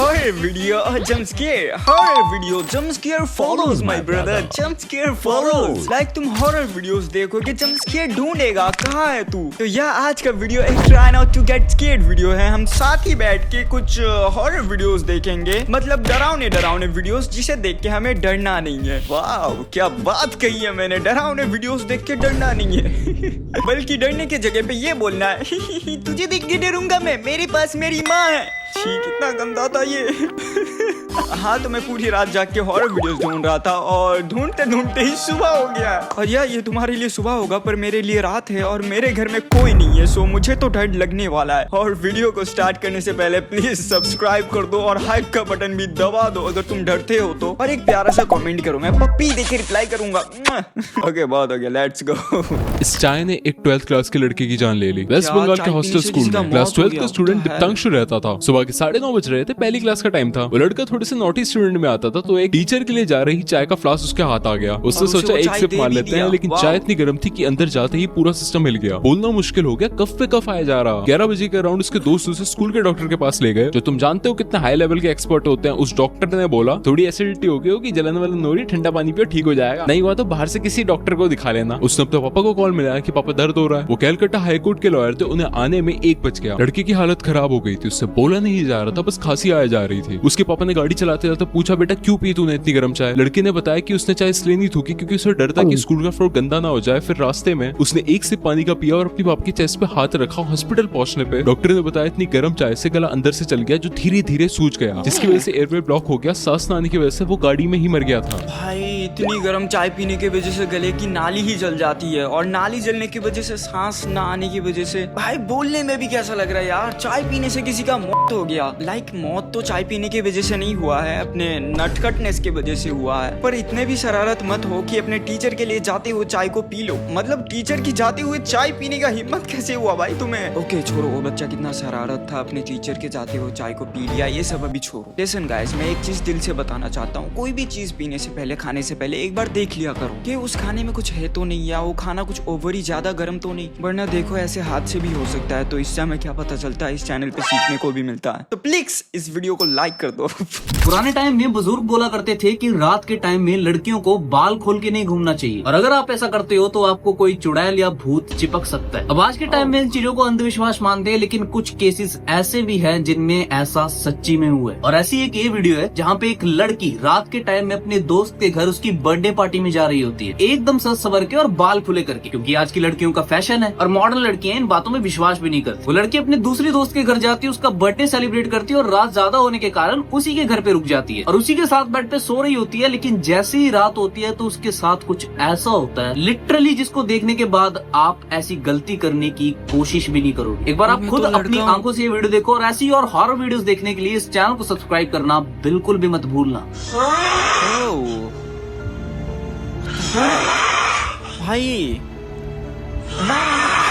horror video jump scare, horror video jump scare follows my brother, jump scare follows। like तुम horror videos देखोगे jump scare ढूंढेगा, कहाँ है तू? तो यह आज का वीडियो एक try not to get scared video है। हम साथ ही बैठ के कुछ horror videos देखेंगे, मतलब डरावने वीडियोस जिसे देख के हमें डरना नहीं है। वाह क्या बात कही है मैंने, डरावने वीडियोस देख के डरना नहीं है बल्कि डरने की जगह पे ये बोलना है तुझे देख के डरूंगा मैं, मेरे पास मेरी माँ है। छी कितना गंदा था ये हाँ तो मैं पूरी रात जाग के हॉरर वीडियोस ढूंढ रहा था और ढूंढते ढूंढते ही सुबह हो गया। और ये तुम्हारे लिए सुबह होगा पर मेरे लिए रात है और मेरे घर में कोई नहीं है, सो मुझे तो डर लगने वाला है। और वीडियो को स्टार्ट करने से पहले प्लीज सब्सक्राइब कर दो और हाइप का बटन भी दबा दो अगर तुम डरते हो तो, और एक प्यारा सा कमेंट करो, मैं पप्पी देख के रिप्लाई करूंगा। ओके बहुत हो गया, लेट्स गो। इस चाय ने एक 12th क्लास के लड़के की जान ले ली। वेस्ट बंगाल के हॉस्टल स्कूल में क्लास 12 का स्टूडेंट दीप्तांशु रहता था। सुबह के 9:30 बज रहे थे, पहली क्लास का टाइम था। वो लड़का थोड़े से नॉटी स्टूडेंट में आता था, तो एक टीचर के लिए जा रही चाय का फ्लास्क उसके हाथ आ गया। उसने सोचा एक सिप मार लेते हैं, लेकिन चाय इतनी गर्म थी कि अंदर जाते ही पूरा सिस्टम हिल गया। बोलना मुश्किल हो गया, कफ पे कफ आया जा रहा। 11 बजे के अराउंड उसके दोस्त उसे स्कूल के डॉक्टर के पास ले गए, जो तुम जानते हो कितने हाई लेवल के एक्सपर्ट होते हैं। उस डॉक्टर ने बोला थोड़ी एसिडिटी हो गई होगी, जलन वाला नोरी, ठंडा पानी पियो ठीक हो जाएगा, नहीं हुआ तो बाहर से किसी डॉक्टर को दिखा लेना। उसने अपने पापा को कॉल मिलाया कि पापा दर्द हो रहा है। वो कैलकाटा हाई कोर्ट के लॉयर थे, उन्हें आने में 1 बज गया। लड़के की हालत खराब हो गई थी, उससे बोला नहीं जा रहा था, बस खांसी आया जा रही थी। उसके पापा ने गाड़ी चलाते चलाते पूछा बेटा क्यों पी तूने इतनी गर्म चाय? लड़के ने बताया कि उसने चाय इसलिए नहीं थूकी क्योंकि उसे डर था कि स्कूल का फ्लोर गंदा ना हो जाए। फिर रास्ते में उसने एक सिप पानी का पिया और अपनी बाप की चेस्ट पे हाथ रखा। हॉस्पिटल पहुंचने पे डॉक्टर ने बताया इतनी गर्म चाय से गला अंदर से चल गया, जो धीरे धीरे सूज गया, जिसकी वजह से एयरवे ब्लॉक हो गया। सांस ना आने की वजह से वो गाड़ी में ही मर गया था। भाई इतनी गर्म चाय पीने की वजह से गले की नाली ही जल जाती है, और नाली जलने की वजह से सांस ना आने की वजह से भाई बोलने में भी कैसा लग रहा है यार, चाय पीने से किसी का मौत हो गया। मौत तो चाय पीने की वजह से नहीं हुआ है, अपने नटखटनेस की वजह से हुआ है। पर इतने भी शरारत मत हो कि अपने टीचर के लिए जाते हुए चाय को पी लो। मतलब टीचर की जाते हुए चाय पीने का हिम्मत कैसे हुआ भाई तुम्हें? ओके छोड़ो, वो बच्चा कितना शरारत था, अपने टीचर के जाते हुए चाय को पी लिया, ये सब अभी छोड़ो। लिसन गाइस, मैं एक चीज दिल से बताना चाहता हूँ, कोई भी चीज पीने से पहले, खाने से पहले एक बार देख लिया करो कि उस खाने में कुछ है तो नहीं, या वो खाना कुछ ओवर ही ज्यादा गर्म तो नहीं, वरना देखो ऐसे हादसे भी हो सकता है। तो इससे हमें क्या पता चलता है, इस चैनल पे सीखने को भी मिलता है। तो प्लीज इस वीडियो को लाइक कर दो। पुराने टाइम में बुजुर्ग बोला करते थे कि रात के टाइम में लड़कियों को बाल खोल के नहीं घूमना चाहिए, और अगर आप ऐसा करते हो तो आपको कोई चुड़ैल या भूत चिपक सकता है। अब आज के टाइम में इन चीजों को अंधविश्वास मानते हैं, लेकिन कुछ केसेस ऐसे भी हैं जिनमें ऐसा सच्ची में हुआ है। और ऐसी एक ये वीडियो है जहाँ पे एक लड़की रात के टाइम में अपने दोस्त के घर उसकी बर्थडे पार्टी में जा रही होती है, एकदम सज सवर के और बाल खुले करके, क्योंकि आज की लड़कियों का फैशन है और मॉडर्न लड़कियां इन बातों में विश्वास भी नहीं करती। वो लड़की अपने दूसरी दोस्त के घर जाती है, उसका बर्थडे सेलिब्रेट करती है, और रात ज्यादा होने के कारण उसी के घर पे रुक जाती है और उसी के साथ बेड पे सो रही होती है। लेकिन जैसे ही रात होती है तो उसके साथ कुछ ऐसा होता है लिटरली जिसको देखने के बाद आप ऐसी गलती करने की कोशिश भी नहीं करोगे। एक बार आप खुद अपनी आंखों से ये वीडियो देखो, और ऐसी और हॉरर वीडियोस देखने के लिए इस चैनल को सब्सक्राइब करना बिल्कुल भी मत भूलना। भाई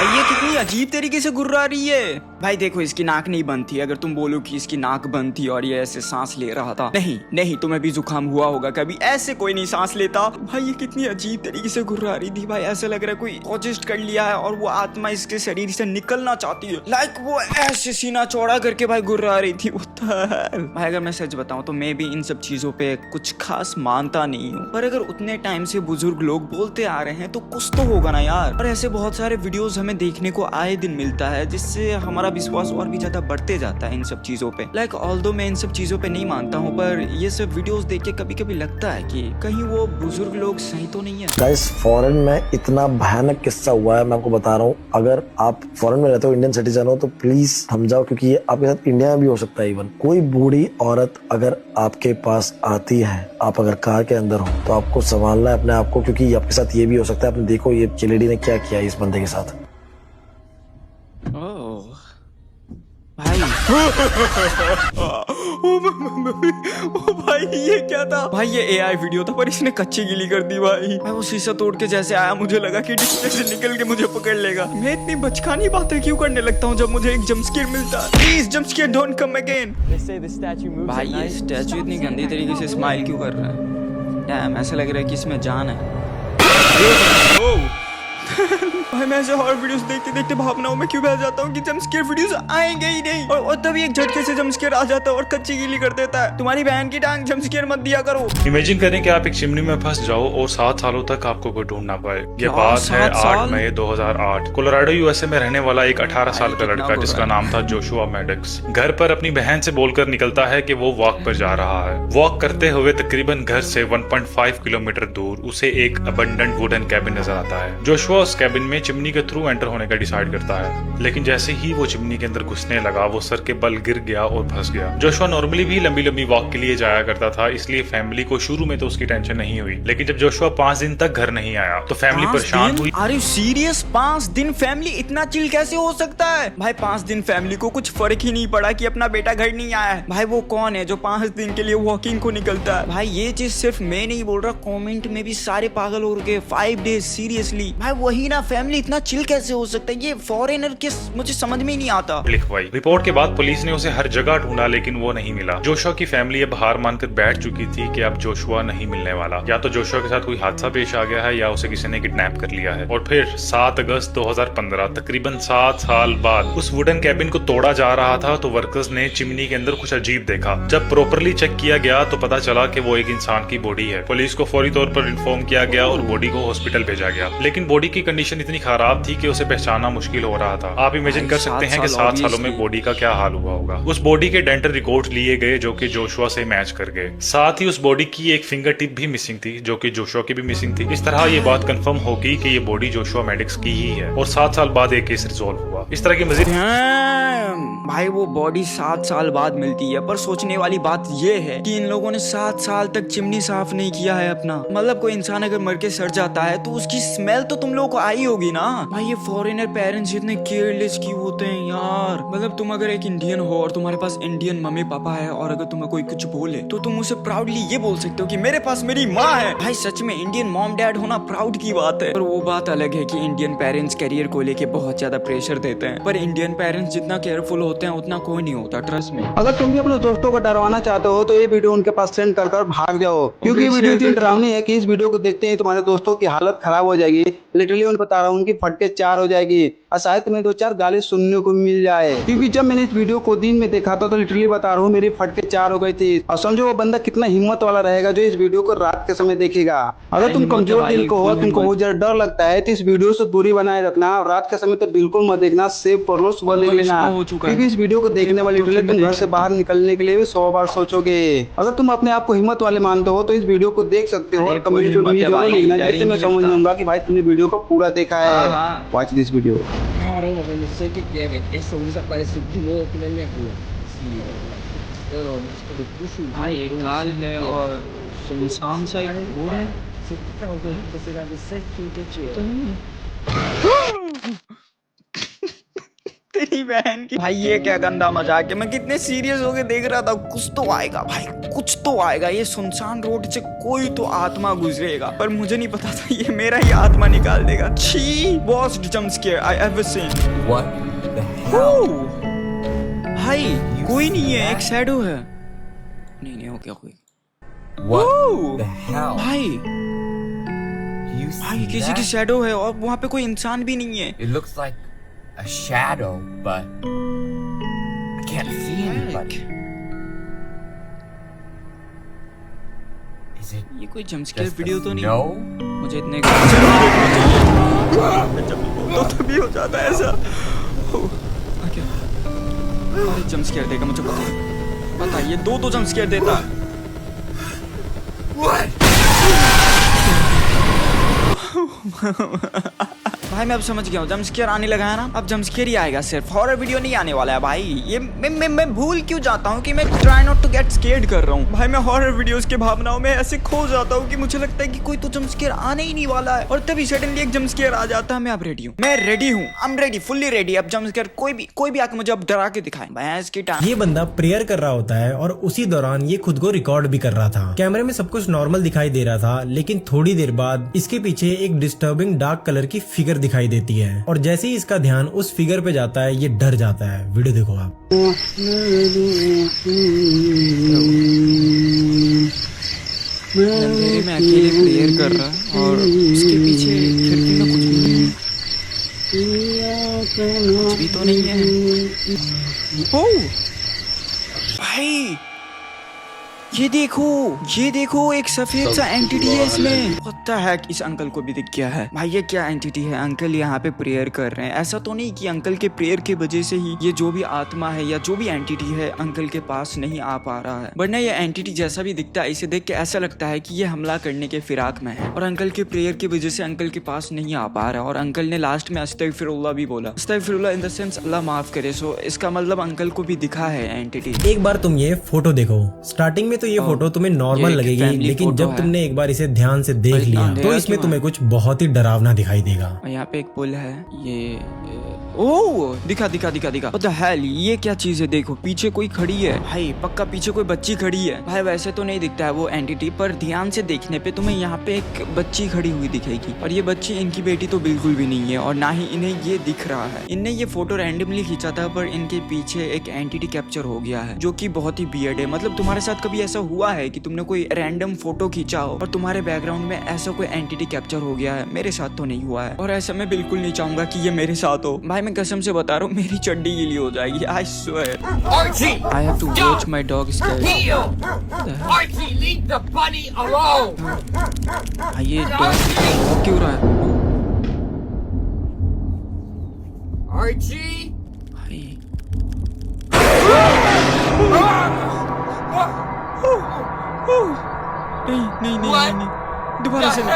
ये कितनी अजीब तरीके से गुर्रा रही है। भाई देखो इसकी नाक नहीं बंद थी, अगर तुम बोलो कि इसकी नाक बंद थी और ये ऐसे सांस ले रहा था, नहीं तुम्हें भी जुकाम हुआ होगा कभी, ऐसे कोई नहीं सांस लेता। भाई ये कितनी अजीब तरीके से गुर्रा रही थी भाई, ऐसे लग रहा है कोई कोशिश कर लिया है और वो आत्मा इसके शरीर से निकलना चाहती है। लाइक वो ऐसे सीना चौड़ा करके भाई गुर्रा रही थी। भाई अगर मैं सच बताऊं तो मैं भी इन सब चीजों पे कुछ खास मानता नहीं हूँ, पर अगर उतने टाइम से बुजुर्ग लोग बोलते आ रहे हैं तो कुछ तो होगा ना यार। और ऐसे बहुत सारे वीडियोस हमें देखने को आए दिन मिलता है, जिससे हमारा विश्वास और भी ज्यादा बढ़ते जाता है इन सब चीजों पे। लाइक ऑल्दो मैं इन सब चीजों पे नहीं मानता हूँ, पर ये सब वीडियोस देख के कभी कभी लगता है कि कहीं वो बुजुर्ग लोग सही तो नहीं है। गाइस फॉरेन में इतना भयानक किस्सा हुआ है, मैं आपको बता रहा हूँ। अगर आप फॉरेन में रहते हो, इंडियन सिटीजन हो, तो प्लीज समझाओ, क्योंकि ये आपके साथ इंडिया में भी हो सकता है। इवन कोई बूढ़ी औरत अगर आपके पास आती है, आप अगर कार के अंदर हो, तो आपको संभालना है अपने आप को, क्योंकि आपके साथ ये भी हो सकता है। आपने देखो ये लेडी ने क्या किया इस बंदे के साथ। भाई ओ भाई ये क्या था भाई? ये एआई वीडियो था पर इसने कच्ची गिली कर दी भाई। मैं वो शीशा तोड़ के जैसे आया, मुझे लगा कि डिस्प्ले से निकल के मुझे पकड़ लेगा। मैं इतनी बचकानी बातें क्यों करने लगता हूँ जब मुझे एक जंप स्केयर मिलता है? Please jump scare don't come again. भाई ये स्टैचू इतनी गंदी तरीके से स्माइल क्यों कर रहा है? ऐसा लग रहा है कि इसमें जान है। भाई मैं ऐसे हॉरर वीडियोस देखते देखते भावनाओं में क्यों बह जाता हूँ कि जंप स्केयर वीडियोस आएंगे ही नहीं, और तभी एक झटके से जंप स्केयर आ जाता है और कच्ची गीली कर देता है। तुम्हारी बहन की टांग जंप स्केयर मत दिया करो। इमेजिन करें कि आप एक चिमनी में फंस जाओ और 7 सालों तक आपको कोई ढूंढ ना पाए। ये बात है 7 साल? 8 मई 2008। कोलोराडो यूएसए में रहने वाला एक 18 साल का लड़का जिसका नाम था जोशुआ मैडिक्स घर पर अपनी बहन से बोलकर निकलता है कि वो वॉक पर जा रहा है। वॉक करते हुए तकरीबन घर से 1.5 किलोमीटर दूर उसे एक अबंडेंट वुडन कैबिन नजर आता है। जोशुआ उस कैबिन में चिमनी के थ्रू एंटर होने का डिसाइड करता है, लेकिन जैसे ही वो चिमनी के अंदर घुसने लगा वो सर के बल गिर गया और फंस गया। जोशुआ नॉर्मली भी लंबी लंबी वॉक के लिए जाया करता था, इसलिए फैमिली को शुरू में तो उसकी टेंशन नहीं हुई, लेकिन जब जोशुआ 5 दिन तक घर नहीं आया तो फैमिली परेशान हुई। Are you serious? 5 दिन फैमिली इतना चिल कैसे हो सकता है? भाई 5 दिन फैमिली को कुछ फर्क ही नहीं पड़ा कि अपना बेटा घर नहीं आया है। भाई वो कौन है जो 5 दिन के लिए वॉकिंग को निकलता है? भाई ये चीज सिर्फ मैं नहीं बोल रहा, कमेंट में भी सारे पागल हो गए। 5 डेज सीरियसली? भाई वही ना, फैमिली इतना चिल कैसे हो सकता है? ये फॉरेनर के मुझे समझ में ही नहीं आता। लिखवाई रिपोर्ट के बाद पुलिस ने उसे हर जगह ढूंढा लेकिन वो नहीं मिला। जोशुआ की फैमिली अब हार मानकर बैठ चुकी थी कि अब जोशुआ नहीं मिलने वाला। या तो जोशुआ के साथ कोई हादसा पेश आ गया है या उसे किसी ने किडनैप कर लिया है। और फिर 7 अगस्त 2015 तकरीबन 7 साल बाद उस वुडन कैबिन को तोड़ा जा रहा था तो वर्कर्स ने चिमनी के अंदर कुछ अजीब देखा। जब प्रॉपरली चेक किया गया तो पता चला कि वो एक इंसान की बॉडी है। पुलिस को फौरी तौर पर इन्फॉर्म किया गया और बॉडी को हॉस्पिटल भेजा गया, लेकिन बॉडी की कंडीशन इतनी खराब थी कि उसे पहचानना मुश्किल हो रहा था। आप इमेजिन कर सकते हैं कि 7 सालों में बॉडी का क्या हाल हुआ होगा। उस बॉडी के डेंटल रिकॉर्ड लिए गए जो कि जोशुआ से मैच कर गए। साथ ही उस बॉडी की एक फिंगर टिप भी मिसिंग थी जो कि जोशुआ की भी मिसिंग थी। इस तरह ये बात कंफर्म होगी कि ये बॉडी जोशुआ मैडिक्स की ही है और 7 साल बाद एक केस रिजॉल्व हुआ। इस तरह की मजीद भाई वो बॉडी 7 साल बाद मिलती है, पर सोचने वाली बात ये है कि इन लोगों ने 7 साल तक चिमनी साफ नहीं किया है अपना। मतलब कोई इंसान अगर मर के सड़ जाता है तो उसकी स्मेल तो तुम लोगों को आई होगी ना। भाई ये फॉरेनर पेरेंट्स इतने केयरलेस क्यों होते हैं यार? मतलब तुम अगर एक इंडियन हो और तुम्हारे पास इंडियन मम्मी पापा है और अगर तुम्हें कोई कुछ बोले तो तुम उसे प्राउडली ये बोल सकते हो कि मेरे पास मेरी माँ है। भाई सच में इंडियन मॉम डैड होना प्राउड की बात है। पर वो बात अलग है कि इंडियन पेरेंट्स करियर को लेके बहुत ज्यादा प्रेशर देते हैं, पर इंडियन पेरेंट्स जितना केयरफुल होते हैं उतना कोई नहीं होता, ट्रस्ट में। अगर तुम भी अपने दोस्तों को डरवाना चाहते हो तो ये वीडियो उनके पास सेंड कर भाग जाओ, क्योंकि ये वीडियो इतनी डरावनी है कि इस वीडियो को देखते ही तुम्हारे दोस्तों की हालत खराब हो जाएगी। लिटरली उन बता रहा हूँ उनकी फटके 4 हो जाएगी और शायद तुम्हें 2-4 गाली सुनने को मिल जाए, क्योंकि जब मैंने इस वीडियो को दिन में देखा था तो लिटरली बता रहा हूँ मेरी फटके 4 हो गई थी। और समझो वो बंदा कितना हिम्मत वाला रहेगा जो इस वीडियो को रात के समय देखेगा। अगर तुम कमजोर दिल को हो, तुमको बहुत ज्यादा डर लगता है तो इस वीडियो से दूरी बनाए रखना। रात के समय तो बिल्कुल मत देखना, सेव कर लो, सुबह देख लेना, क्योंकि इस वीडियो को देखने वाले तुम घर से बाहर निकलने के लिए भी 100 बार सोचोगे। अगर तुम अपने आप को हिम्मत वाले मानते हो तो इस वीडियो को देख सकते हो और कमेंट में जरूर लिखना, जिससे मैं समझ जाऊंगा कि भाई तुमने वीडियो को पूरा देखा है। Watch this video. Caramba, velho, não sei o que que é, velho. Essa luz apareceu de novo aqui na minha rua. Sim. Eu não, eu puxo o caralho, né? सुनसान सा एक रोड है। você vai ver certinho que tira. तेरी बहन की। भाई ये क्या गंदा मजाक है? मैं कितने सीरियस होके देख रहा था। कुछ तो आएगा भाई, कुछ तो आएगा। ये सुनसान रोड से कोई तो आत्मा गुजरेगा, पर मुझे नहीं पता था ये मेरा ही आत्मा निकाल देगा। छी, worst jump scare I ever seen. What the hell? भाई कोई नहीं है, एक शैडो है। नहीं हो क्या कोई? What the hell? भाई Do you भाई see किसी की that? शैडो है और वहाँ पे कोई इंसान भी नहीं है। It looks like a shadow, but I can't see anybody. Is it ये कोई जंप स्केयर just वीडियो तो a नहीं? snow? मुझे इतने तो तभी हो जाता है ऐसा। अरे जंप स्केयर देगा, मुझे पता है ये दो जंप स्केयर देता है। भाई मैं अब समझ गया हूँ, जंप स्केयर आने लगा है ना, अब जंप स्केयर ही आएगा, सिर्फ हॉरर वीडियो नहीं आने वाला है। भाई ये मैं भूल क्यों जाता हूँ कि मैं try not to get scared कर रहा हूँ। भाई मैं हॉरर वीडियोस के भावनाओं में ऐसे खो जाता हूँ कि मुझे लगता है कि कोई तो जंप स्केयर आने ही नहीं वाला है, और तभी सडनली एक जंप स्केयर आ जाता है। मैं अब रेडी हूँ, मैं रेडी हूँ, I am ready, fully ready. अब जंप स्केयर कोई भी आके मुझे अब डरा के दिखाए। भैंस की टांग। ये बंदा प्रेयर कर रहा होता है और उसी दौरान ये खुद को रिकॉर्ड भी कर रहा था। कैमरे में सब कुछ नॉर्मल दिखाई दे रहा था, लेकिन थोड़ी देर बाद इसके पीछे एक डिस्टर्बिंग डार्क कलर की फिगर दिखाई देती है, और जैसे ही इसका ध्यान उस फिगर पे जाता है ये डर जाता है। वीडियो देखो आप। अंधेरे में अकेले प्रेयर कर रहा है और उसके पीछे खिड़की में कुछ भी नहीं है। भी तो नहीं है। ओ भाई ये देखो एक सफेद सा एंटिटी है इसमें। पता है कि इस अंकल को भी दिख गया है। भाई ये क्या एंटिटी है? अंकल यहाँ पे प्रेयर कर रहे हैं। ऐसा तो नहीं कि अंकल के प्रेयर की वजह से ही ये जो भी आत्मा है या जो भी एंटिटी है अंकल के पास नहीं आ पा रहा है। वरना ये एंटिटी जैसा भी दिखता है, इसे देख के ऐसा लगता है कि ये हमला करने के फिराक में है और अंकल के प्रेयर की वजह से अंकल के पास नहीं आ पा रहा। और अंकल ने लास्ट में अस्तगफिरुल्लाह भी बोला। अस्तगफिरुल्लाह इन द सेंस अल्लाह माफ करे। सो इसका मतलब अंकल को भी दिखा है एंटिटी। एक बार तुम ये फोटो देखो। स्टार्टिंग में तो ये फोटो तुम्हें नॉर्मल लगेगी, लेकिन जब तुमने एक बार इसे ध्यान से देख लिया तो इसमें तुम्हें कुछ बहुत ही डरावना दिखाई देगा। यहाँ पे एक पुल है। ये ओ दिखा। What the hell? ये क्या चीज है? देखो पीछे कोई खड़ी है भाई, पक्का पीछे कोई बच्ची खड़ी है भाई। वैसे तो नहीं दिखता है वो एंटिटी, पर ध्यान से देखने पे तुम्हें यहाँ पे एक बच्ची खड़ी हुई दिखेगी। और ये बच्ची इनकी बेटी तो बिल्कुल भी नहीं है और ना ही इन्हें ये दिख रहा है। इनने ये फोटो रैंडमली खींचा था, पर इनके पीछे एक एंटिटी कैप्चर हो गया है जो की बहुत ही वियर्ड है। मतलब तुम्हारे साथ कभी ऐसा हुआ है कि तुमने कोई रैंडम फोटो खींचा हो और तुम्हारे बैकग्राउंड में ऐसा कोई एंटिटी कैप्चर हो गया है? मेरे साथ तो नहीं हुआ है और ऐसा मैं बिल्कुल नहीं चाहूंगा कि ये मेरे साथ हो। भाई मैं कसम से बता रहा हूँ, मेरी चड्डी गीली हो जाएगी। I swear. Archie! I have to watch my dog scared. Archie, leave the bunny alone! ये डॉग क्यों रहा है? Archie! भाई नहीं दोबारा से नहीं,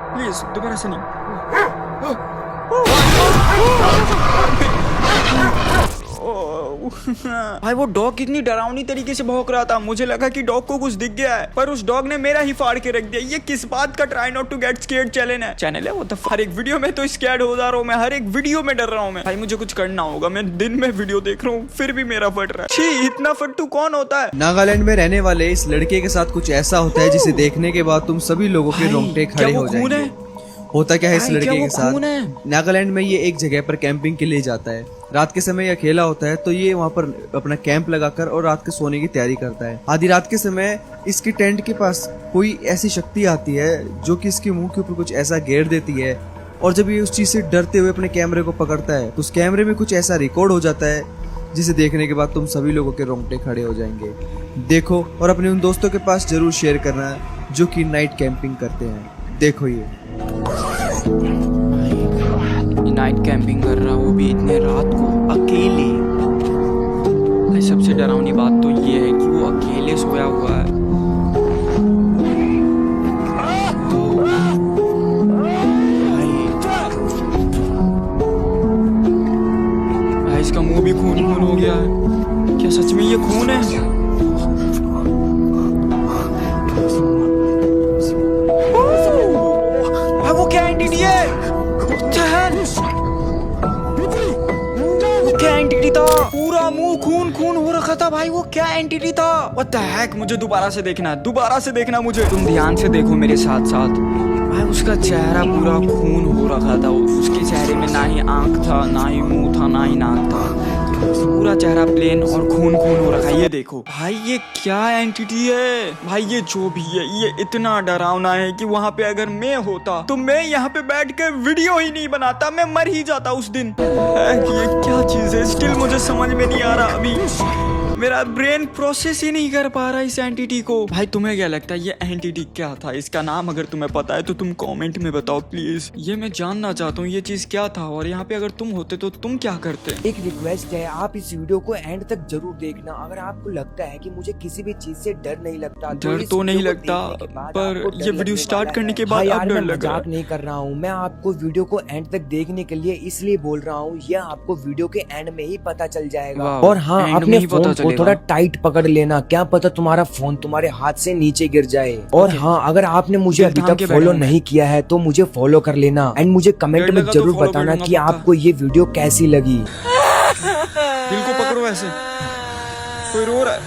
प्लीज दोबारा से नहीं। भाई वो डॉग कितनी डरावनी तरीके से भौंक रहा था। मुझे लगा कि डॉग को कुछ दिख गया है, पर उस डॉग ने मेरा ही फाड़ के रख दिया। ये किस बात का try not to get scared channel है वो? तो हर एक वीडियो में तो स्कैर्ड हो जा रहा हूँ मैं, हर एक वीडियो में डर रहा हूँ मैं। भाई मुझे कुछ करना होगा। मैं दिन में वीडियो देख रहा हूँ फिर भी मेरा फट रहा है। छी, इतना फट्टू कौन होता है? नागालैंड में रहने वाले इस लड़के के साथ कुछ ऐसा होता है जिसे देखने के बाद तुम सभी लोगों के रोंगटे खड़े हो जाएंगे। होता क्या है इस लड़के के साथ? नागालैंड में ये एक जगह पर कैंपिंग के लिए जाता है। रात के समय ये अकेला होता है, तो ये वहाँ पर अपना कैंप लगाकर और रात के सोने की तैयारी करता है। आधी रात के समय इसकी टेंट के पास कोई ऐसी शक्ति आती है जो कि इसके मुंह के ऊपर कुछ ऐसा घेर देती है, और जब ये उस चीज से डरते हुए अपने कैमरे को पकड़ता है तो उस कैमरे में कुछ ऐसा रिकॉर्ड हो जाता है जिसे देखने के बाद तुम सभी लोगों के रोंगटे खड़े हो जाएंगे। देखो और अपने उन दोस्तों के पास जरूर शेयर करना जो कि नाइट कैंपिंग करते हैं। देखो ये नाइट कैंपिंग कर रहा, वो भी इतने रात को अकेले। भाई सबसे डरावनी बात तो ये है कि वो अकेले सोया हुआ है। भाई इसका मुंह भी खून हो गया है। क्या सच में ये खून है? वो क्या एंटिटी है? वो क्या एंटिटी था? पूरा मुंह खून हो रखा था भाई। वो क्या एंटिटी था? What the heck? मुझे दोबारा से देखना मुझे। तुम ध्यान से देखो मेरे साथ भाई। उसका चेहरा पूरा खून हो रखा था। उसके चेहरे में ना ही आंख था, ना ही मुंह था, ना ही नाक था। पूरा चेहरा प्लेन और खून हो रखा है। ये देखो भाई, ये क्या एंटिटी है? भाई ये जो भी है ये इतना डरावना है कि वहाँ पे अगर मैं होता तो मैं यहाँ पे बैठ के वीडियो ही नहीं बनाता, मैं मर ही जाता उस दिन। ये क्या चीज है? स्टिल मुझे समझ में नहीं आ रहा अभी। मेरा ब्रेन प्रोसेस ही नहीं कर पा रहा इस एंटिटी को। भाई तुम्हें क्या लगता है ये एंटिटी क्या था? इसका नाम अगर तुम्हें पता है तो तुम कमेंट में बताओ प्लीज। ये मैं जानना चाहता हूँ ये चीज क्या था, और यहाँ पे अगर तुम होते तो तुम क्या करते? एक रिक्वेस्ट है, आप इस वीडियो को एंड तक जरूर देखना। अगर आपको लगता है कि मुझे किसी भी चीज से डर नहीं लगता, डर तो नहीं लगता, पर ये वीडियो स्टार्ट करने के बाद अब डर लग रहा है। मजाक नहीं कर रहा हूँ मैं, आपको वीडियो को एंड तक देखने के लिए इसलिए बोल रहा हूँ। ये आपको वीडियो के एंड में ही पता चल जाएगा। और हाँ, अपने फोन को थोड़ा टाइट पकड़ लेना, क्या पता तुम्हारा फोन तुम्हारे हाथ से नीचे गिर जाए। और हाँ, अगर आपने मुझे अभी तक फॉलो नहीं किया है तो मुझे फॉलो कर लेना एंड मुझे कमेंट में जरूर बताना कि आपको ये वीडियो कैसी लगी। दिल को पकड़ो ऐसे, कोई रो रहा है,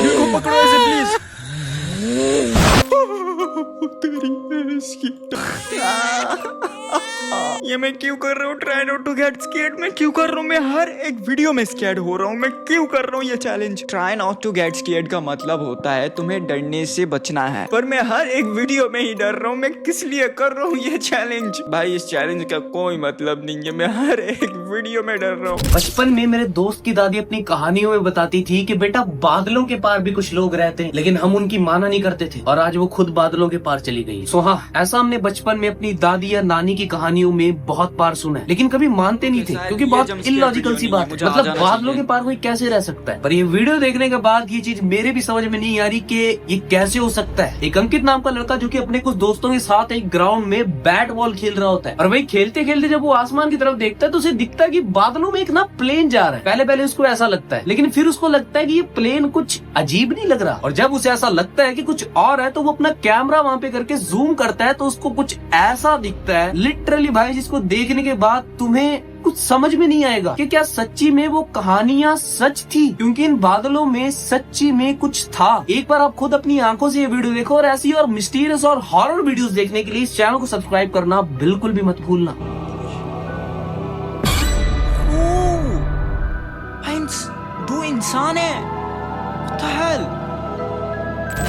दिल को पकड़ो ऐसे प्लीज। तेरी ये मैं क्यों कर रहा हूँ? Try not to get scared मैं क्यों कर रहा हूँ? मैं हर एक वीडियो में स्कैर्ड हो रहा हूँ। मैं क्यों कर रहा हूँ ये challenge? Try not to get scared का मतलब होता है तुम्हें डरने से बचना है, पर मैं हर एक वीडियो में ही डर रहा हूँ। मैं किस लिए कर रहा हूँ ये चैलेंज? भाई इस चैलेंज का कोई मतलब नहीं है, मैं हर एक वीडियो में डर रहा हूँ। बचपन में मेरे दोस्त की दादी अपनी कहानियों में बताती थी कि बेटा बादलों के पार भी कुछ लोग रहते हैं, लेकिन हम उनकी माना नहीं करते थे और आज वो खुद बादलों के पार चली गई। सो हाँ, ऐसा हमने बचपन में अपनी दादी या नानी की कहानियों में बहुत बार सुना है, लेकिन कभी मानते नहीं थे क्योंकि बहुत इलॉजिकल सी बात है। मतलब बादलों के पार कोई कैसे रह सकता है? पर ये वीडियो देखने के बाद ये चीज मेरे भी समझ में नहीं आ रही कि ये कैसे हो सकता है। एक अंकित नाम का लड़का जो कि अपने कुछ दोस्तों के साथ एक ग्राउंड में बैट बॉल खेल रहा होता है और वही खेलते खेलते जब वो आसमान की तरफ देखता है तो उसे दिखता है कि बादलों में एक ना प्लेन जा रहा है। पहले पहले उसको ऐसा लगता है, लेकिन फिर उसको लगता है कि ये प्लेन कुछ अजीब नहीं लग रहा, और जब उसे ऐसा लगता है कि कुछ और है तो वो अपना कैमरा वहां पे करके जूम करता है तो उसको कुछ ऐसा दिखता है लिटरली भाई, जिसको देखने के बाद तुम्हें कुछ समझ में नहीं आएगा कि क्या सच्ची में वो कहानियां सच थी, क्योंकि इन बादलों में सच्ची में कुछ था। एक बार आप खुद अपनी आंखों से ये वीडियो देखो और ऐसी और मिस्टीरियस और हॉरर वीडियोस देखने के लिए इस चैनल को सब्सक्राइब करना बिल्कुल भी मत भूलना। दो इंसान है, What the hell?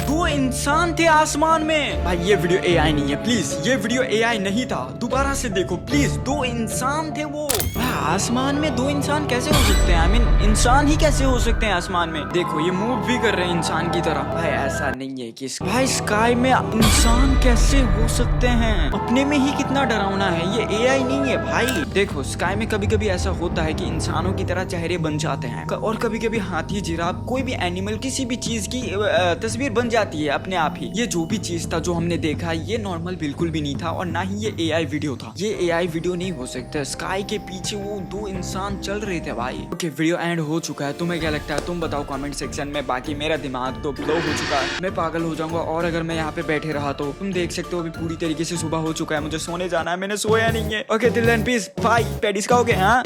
दो इंसान थे आसमान में। भाई ये वीडियो एआई नहीं है, प्लीज ये वीडियो एआई नहीं था, दोबारा से देखो प्लीज। दो इंसान थे वो। भाई आसमान में दो इंसान कैसे हो सकते हैं? आई मीन इंसान ही कैसे हो सकते हैं आसमान में? देखो ये मूव भी कर रहे हैं इंसान की तरह। भाई ऐसा नहीं है कि भाई स्काई में इंसान कैसे हो सकते हैं? अपने में ही कितना डरावना है, ये एआई नहीं है भाई। देखो स्काई में कभी कभी ऐसा होता है कि इंसानों की तरह चेहरे बन जाते हैं और कभी कभी हाथी, जिराफ, कोई भी एनिमल, किसी भी चीज की तस्वीर बन जाती है अपने आप ही। ये जो भी चीज था जो हमने देखा ये नॉर्मल बिल्कुल भी नहीं था और ना ही ये एआई वीडियो था। ये एआई वीडियो नहीं हो सकता। स्काई के पीछे वो दो इंसान चल रहे थे भाई। ओके वीडियो एंड हो चुका है, तुम्हें क्या लगता है? तुम बताओ कमेंट सेक्शन में। बाकी मेरा दिमाग तो ब्लो हो चुका है, मैं पागल हो जाऊंगा और अगर मैं यहाँ पे बैठे रहा तो तुम देख सकते हो अभी पूरी तरीके से सुबह हो चुका है, मुझे सोने जाना है, मैंने सोया नहीं है। ओके दिल एंड पीस, बाय। पेडिस खाओगे? हाँ